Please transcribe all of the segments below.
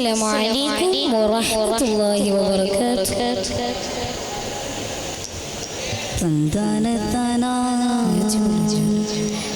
Assalamualaikum warahmatullahi wabarakatuh. Tandanatana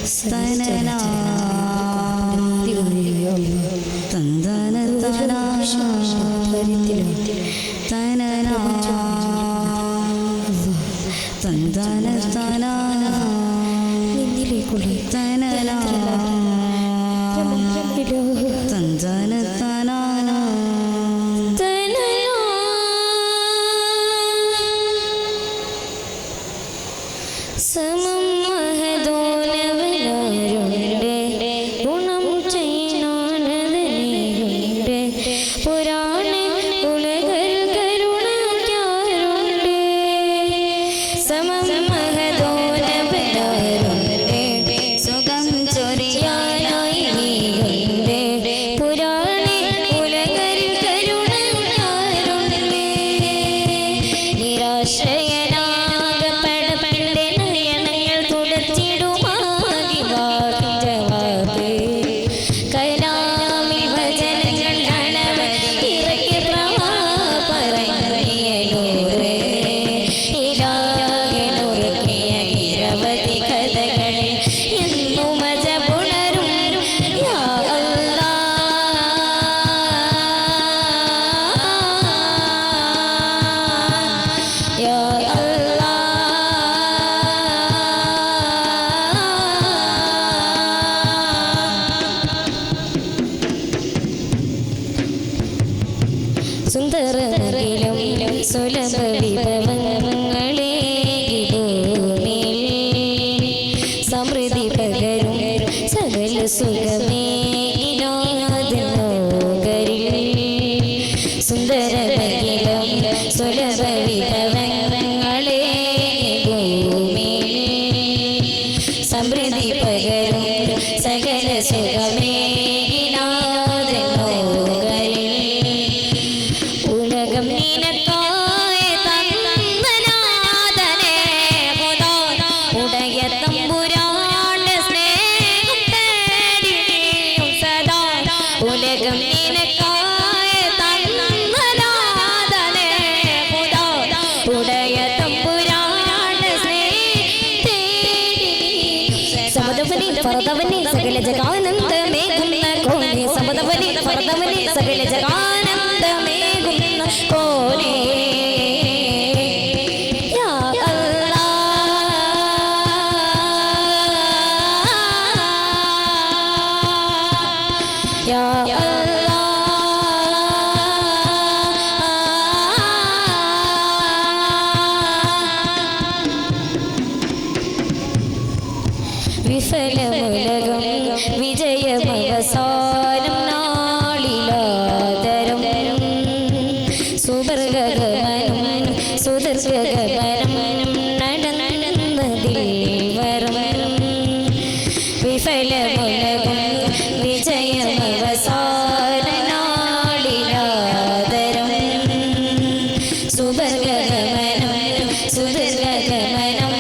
Stanana Tandanatana Tanana Tandanatana Tanana Tandanatana സമം മഹദോനവനാരുണ്ട് ഗുണം ചെയ്യാനതനെയുണ്ട് പുരാണ ഉലകർ കരുണയ്ക്കാറുണ്ട് സമം മഹദോനവനാരുണ്ട് സുഖം ചൊരിയാനായി നീയുണ്ട് പുരാണ ഉലകർ കരുണയ്ക്കാറുണ്ട് നിരാശയ സുന്ദരമകിലും സുലഭ വിഭവങ്ങളെ ഭൂമിയിൽ സമൃദ്ധി പകരും സകല സുഖമേ നോകരിൽ സുന്ദരമകിലും സുലഭ വിഭവങ്ങളെ ഭൂമിയിൽ സമൃദ്ധി പകരും സകല സുഖമേ ഫർദവനി സകല ജഗാനന്ദമേകുന്ന കോനെ സമദവനി ഫർദവനി സകല ജഗാനന്ദമേകുന്ന കോനെ യാ അല്ലാഹ് യാ വിഫലമുലകം വിജയമവസാനം നാളിലാദരം സുവർഗമനം സുദർഗമനം നടന്നതിൽ വരം വിഫലമുലകം വിജയമവസാനം നാളിലാദരം സുവർഗമനം സുദർഗമനം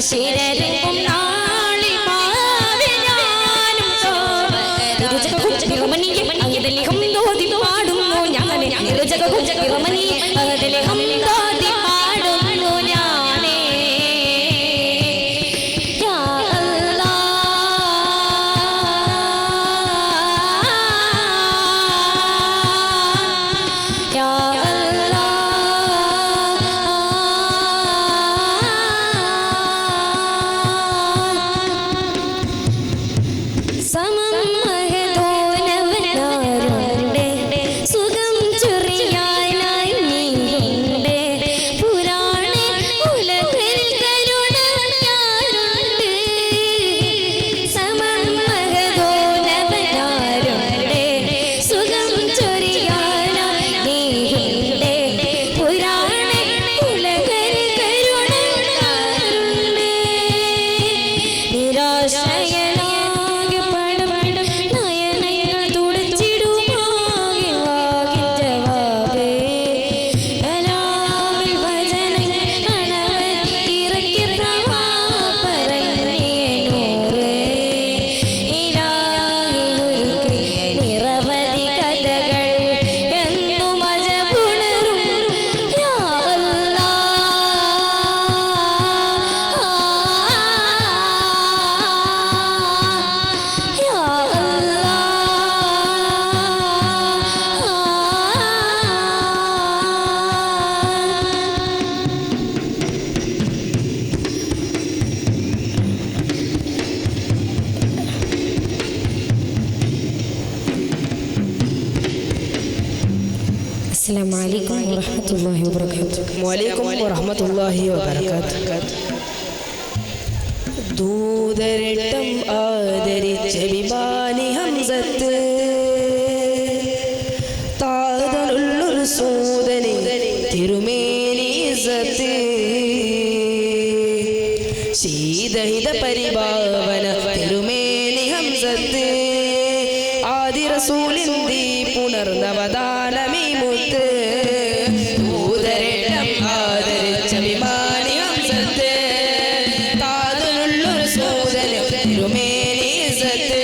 ശിരരും നാളി പാവിനാനും അങ്ങിതലിഹം തോതി പാടുന്നു ഞാനേ ഇരുജഗുജഗിറമനി അങ്ങിതലിഹം തോതി പാടുന്നു ഞാനേ യാ അല്ലാഹ് യാ സുഖം ചൊറിയാനായി നീയുണ്ട് അസ്സലാമു അലൈക്കും വറഹ്മത്തുള്ളാഹി വബറകാതുഹു. വലൈക്കും വറഹ്മത്തുള്ളാഹി വബറകാതുഹു. ദൂതരട്ടം ആദരിച്ച വിമാനി ഹംസത്ത് താതനുള്ളൊരു സൂതനെ തിരുമേനി ഇസ്സത്ത് ശീതഹിത പരിഭാവന തിരുമേനി ഹംസത്ത് ആദി റസൂലിന്തി പുനർനവദാനമീ മുത്ത് ദൂതരട്ടം ആദരിച്ച വിമാനി ഹംസത്ത് താതനുള്ളൊരു സൂതന് തിരുമേനി ഇസ്സത്ത്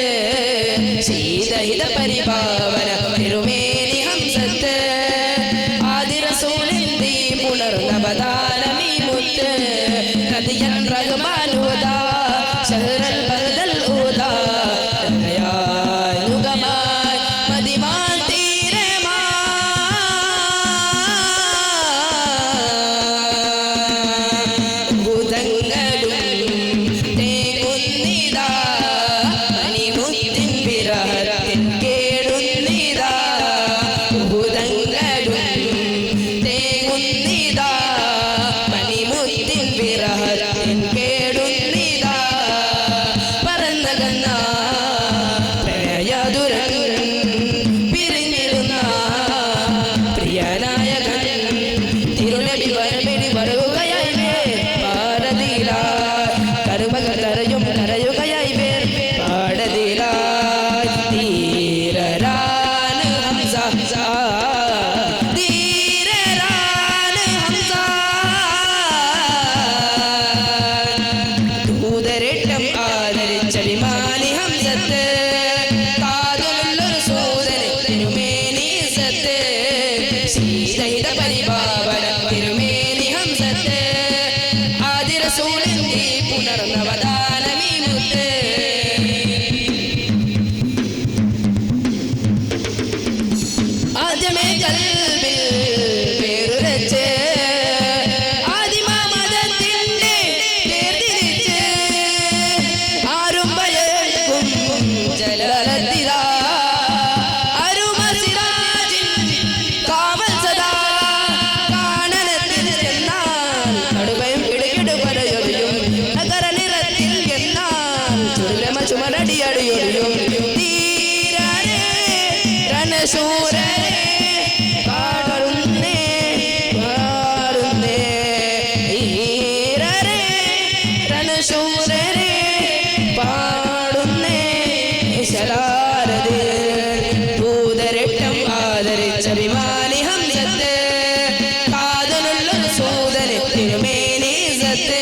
ശീതഹിത പരിഭാവന തിരുമേനി ഹംസത്ത് ആദി റസൂലിന്തി പുനർനവദാനമീ മുത്ത് കദിയൻ റഹ്മാൻ ഹുദാ ശഹ്റൽ ബദൽ ഹുദാ യുഗമായി മദിമാൻ തീരമാ ഭൂതങ്ങളും തേങ്ങുന്നിതാ മണിമുത്തിൻ വിരഹത്തിൻ കേടുന്നിതാ ഭൂതങ്ങളും തേങ്ങുന്നിതാ മണിമുത്തിൻ വിരഹത്തിൻ കേടുന്നിതാ പറന്നകന്ന പ്രളയദുരൻ പിരിഞ്ഞിരുന്ന പ്രിയനായകൻ തിരുനബി വരമിടി വരുകയായി പാടതിലായി കരുമകൾ കരയുകയായി പാടതിലായി ധീരരാണ് ഹംസ ധീരരാണ് ഹംസ ദൂതരട്ടം ആദരിച്ച വിമാനി ഹംസത്ത് താതനുള്ളൊരു സൂതന് തിരുമേനി ഇസ്സത്ത് ശീതഹിത പരിഭാവന തിരുമേനി ഹംസത്ത് ആദി റസൂലിന്തി പുനർനവദാനമീ മുത്ത് ആദ്യമേ കൽബിൽ പേരുരച്ച് ആദിമമതത്തിന്റെ പേർതിരിച്ച് ആരും ഭയക്കും ജലാലത്തിലാ അരുമസിരാജിൻ കാവൽ സദാ കാനനത്തിൽ ചെന്നാൽ കടുവയും കിടുകിടു പരയൊഴിയും നഗര നിറത്തിൽ എന്നാൽ ചുരുളമ ചുമരടിയടിയൊഴിയും ധീരരേ രണശൂരരേ പാടുന്നേ പാടുന്നേ ധീരരേ രണശൂരരേ പാടുന്നേ ശലാരതേ ദൂതരട്ടം ആദരിച്ച വിമാനി ഹംസത്ത് കാതലുള്ളൊരു സൂതന് തിരുമേനി ഇസ്സത്ത്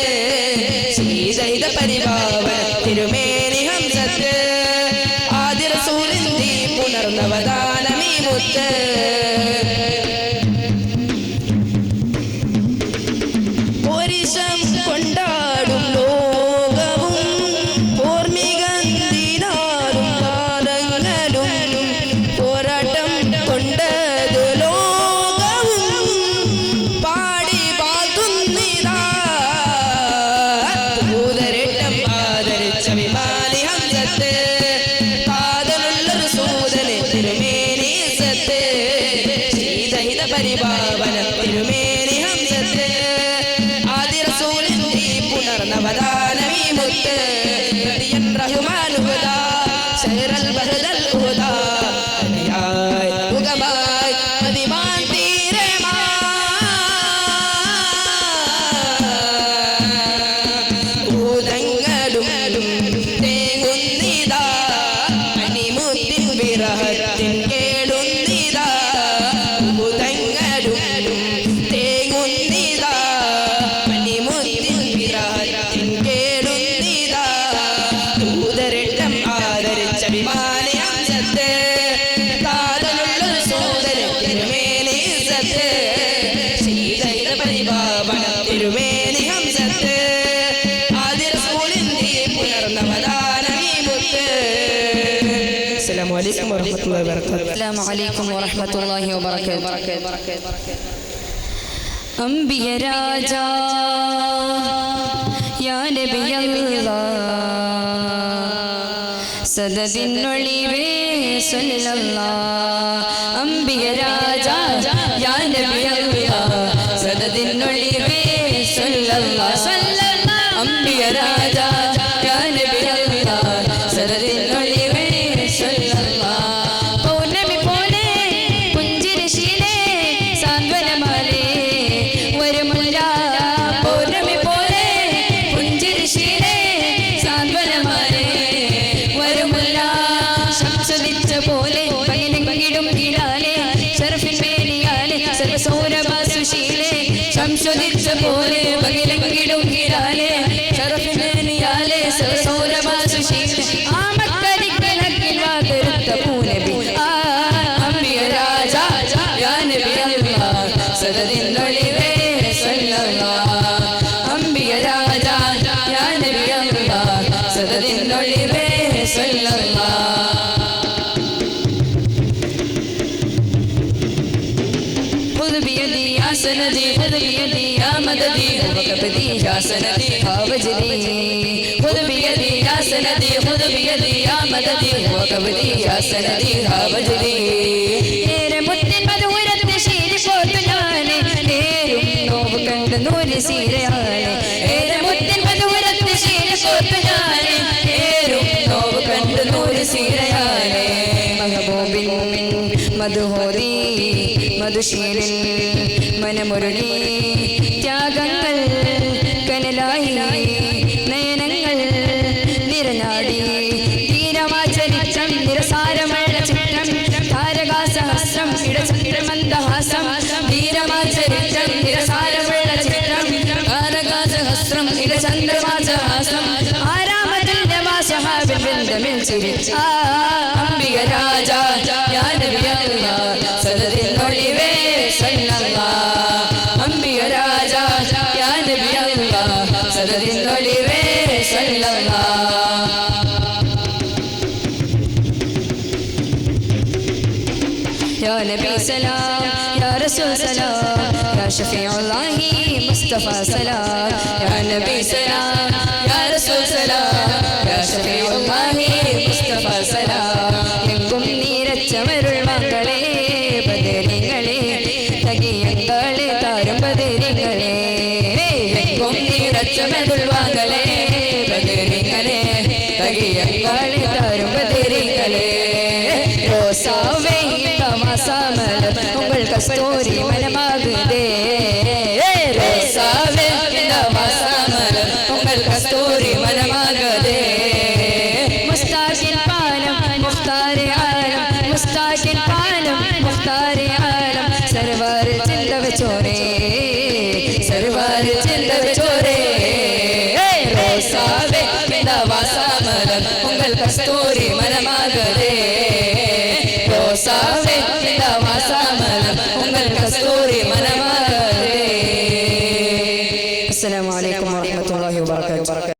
ശീതഹിത പരിഭാവന തിരുമേനി ഹംസത്ത് ആദി റസൂലിന്തി പുനർനവദാനമീ മുത്ത് പോരിശം കൊണ്ടാടും ലോകവും ഓർമ്മികന്തിനാലും കാലങ്ങളും പോരാട്ടം കൊണ്ടത് ലോകവും പാടി പാത്തുന്നിതാ ദൂതരട്ടം ആദരിച്ച വിമാനി ഹംസത്ത് താതനുള്ളൊരു സൂതന് തിരുമേനി ഇസ്സത്ത് ശീതഹിത പരിഭാവന തിരുമേനി ഹംസത്ത് ആദി റസൂലിന്തി പുനർനവദാനമീ മുത്ത് കദിയൻ റഹ്മാൻ ഹുദാ ശഹ്റൽ ബദൽ ഹുദാ യുഗമായി മദിമാൻ തീരമാ ഭൂതങ്ങളും തേങ്ങുന്നിതാ മണിമുത്തിൻ വിരഹത്തിൻ കേടുന്നിതാ ഭൂതങ്ങളും തേങ്ങുന്നിതാ മണിമുത്തിൻ വിരഹത്തിൻ കേടുന്നിതാ ദൂതരട്ടം ആദരിച്ച വിമാനി ഹംസത്ത് താതനുള്ളൊരു സൂതന് തിരുമേനി ഇസ്സത്ത് ശീതഹിത പരിഭാവന തിരുമേനി ഹംസത്ത് ആദി റസൂലിന്തി പുനർനവദാനമീ മുത്ത് അസ്സലാമു അലൈക്കും വറഹ്മത്തുള്ളാഹി വബറകാതുഹു. അസ്സലാമു അലൈക്കും വറഹ്മത്തുള്ളാഹി വബറകാതുഹു. അംബിയ രാജാ യാ നബിയല്ലാഹ് സദദിനൊളിവേ സല്ലല്ലാഹ് അംബിയ രാജാ യാ അമ്പിയ രാജ യാ നബി അല്ലാഹ് സദദിൻ ഒളിവേ സല്ലല്ലാഹ് പൗർണമി പോലെ പുഞ്ചിരിശീലേ സാന്ത്വനമാലേ വരുമുല്ല പൗർണമി പോലെ പുഞ്ചിരിശീലേ സാന്ത്വനമാലേ വരുമുല്ല ശംസുദിച്ച പോലെ പകിലെങ്കിലും കിടാലേ ഷറഫിൻ മേനിയാലേ സർവസൗരഭാസുശീലേ ശംസുദിച്ച പോലെ പകിലെങ്കിലും കിടാലേ ഷറഫിൻ മേനിയാലേ സർവസൗരഭാസുശീലേ ആമക്കരിക്കലക്കിൽ വാകരുത്ത പൂനബി അമ്പിയ രാജ യാ നബി അല്ലാഹ് സദദിൻ ഒളിവേ സല്ലല്ലാഹ് അമ്പിയ രാജ യാ നബി അല്ലാഹ് സദദിൻ ഒളിവേ സല്ലല്ലാഹ് خذ بيدي يا سندي خذ بيدي يا مددي وكبدي يا سندي وجدي خذ بيدي يا سندي خذ بيدي يا مددي وكبدي يا سندي وجدي ഏറെ മുത്തിൻ മധുരത്തെ ശീലിപ്പോട്ടു ഞാന് ഏറും നോവ് കണ്ട് നൂല് സീരയാണ് ഏറെ മുത്തിൻ മധുരത്തെ ശീലിപ്പോട്ടു ഞാന് ഏറും നോവ് കണ്ട് നൂല് സീരയാണ് മഹബൂബിൻ മധുഹോദി മധുശീലിൽ മനമുരളി ത്യാഗങ്ങൾ കനലായി നയനങ്ങൾ നിരനാടി തീരമാചരിത്രം നിരസാരമുള്ള ചിത്രം താരകാസഹസ്രം ഇടചന്ദ്രമന്ദഹാസം ധീരമാചരിത്രം നിരസാരമുള്ള ചിത്രം താരകാസഹസ്രം ഇടചന്ദ്രമാചഹാസം ആരാമത്തിന്റെ വാസഹാബിൽ ബന്ധമിൽ ചിരിച്ച അമ്പിയ രാജ യാ നബി അല്ലാഹ് സദദിൻ ഒളിവേ സല്ലല്ലാഹ് അമ്പിയ രാജ യാ നബി അല്ലാഹ് സദദിൻ ഒളിവേ സല്ലല്ലാഹ് يا نبي سلام يا رسول سلام يا شفيع الله مصطفى سلام يا نبي سلام يا رسول سلام يا شفيع الله مصطفى سلام എങ്കും നീരച്ചമരുൾ മക്കളെ ബദരിങ്ങളെ തകിയങ്ങളെ താരും ബദരിങ്ങളെ എങ്കും നീരച്ചമരുൾ മക്കളെ ബദരിങ്ങളെ തകിയങ്ങളെ താരും ബദരിങ്ങളെ ரோசாவே தமசமலம் உங்கள் கஸ்தூரி மனமாகுதே ரோசாவே தமசமலம் உங்கள் கஸ்தூரி மனமாகுதே முஸ்தாகின் பாலம் முஃப்தாரி ஆலம் முஸ்தாகின் பாலம் முஃப்தாரி ஆலம் सरवार जिंदव चोरे सरवार जिंदव चोरे ரோசாவே தமசமலம் உங்கள் கஸ்தூரி மனமாகுதே ரோசாவே தமசமலம் உங்கள் கஸ்தூரி மனமாகுதே. அஸ்ஸலாமு அலைக்கும் வரஹ்மத்துல்லாஹி வபரகாத்துஹு.